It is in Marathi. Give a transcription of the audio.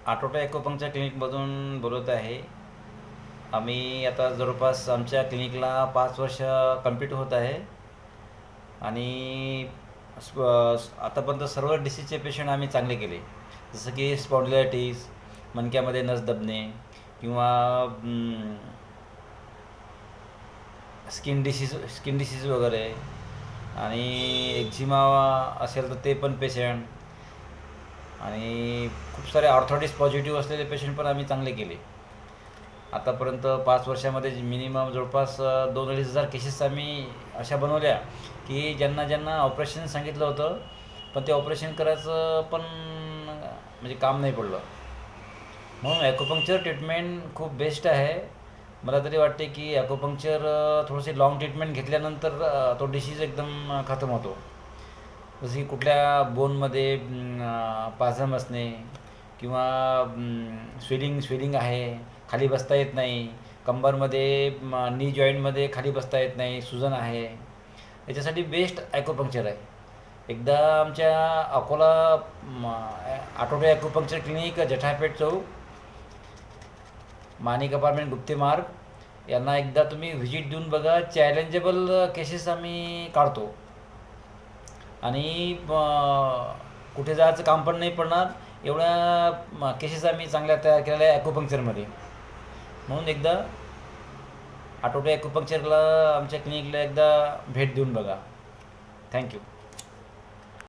आठवडा ॲक्युपंक्चर क्लिनिकमधून बोलत आहे. आम्ही आता जवळपास आमच्या क्लिनिकला 5 वर्ष कंप्लीट होत आहे आणि आतापर्यंत सर्व डिसीजचे पेशंट आम्ही चांगले केले. जसं की स्पॉन्डिलायटिस, मणक्यामध्ये नस दबणे किंवा स्किन डिसीज वगैरे आणि एक्झिमा असेल तर ते पण पेशंट आणि खूप सारे ऑर्थोटिस पॉझिटिव्ह असलेले पेशंट पण आम्ही चांगले केले. आतापर्यंत 5 वर्षामध्ये मिनिमम जवळपास 2-2.5 हजार केसेस आम्ही अशा बनवल्या की ज्यांना ज्यांना ऑपरेशन सांगितलं होतं, पण ते ऑपरेशन करायचं पण म्हणजे काम नाही पडलं. म्हणून ॲक्युपंक्चर ट्रीटमेंट खूप बेस्ट आहे. मला तरी वाटते की ॲक्युपंक्चर थोडीशी लाँग ट्रीटमेंट घेतल्यानंतर तो डिसीज एकदम खतम होतो. जसं की कुठल्या बोनमध्ये पाझम असणे किंवा स्वेलिंग आहे, खाली बसता येत नाही, कंबरमध्ये नी जॉईंटमध्ये खाली बसता येत नाही, सुजन आहे, याच्यासाठी बेस्ट ॲक्युपंक्चर आहे. एकदा आमच्या अकोला आठवडे ॲक्युपंक्चर क्लिनिक, जठापेठ चौक, माणिक अपार्टमेंट, गुप्ते मार्ग यांना एकदा तुम्ही व्हिजिट देऊन बघा. चॅलेंजेबल केसेस आम्ही काढतो आणि कुठे जायचं काम पण नाही पडणार एवढ्या केसेस आम्ही चांगल्या तयार केलेल्या आहे ॲक्युपंक्चरमध्ये. म्हणून एकदा आठवडे ॲक्युपंक्चरला आमच्या क्लिनिकला एकदा भेट देऊन बघा. थँक्यू.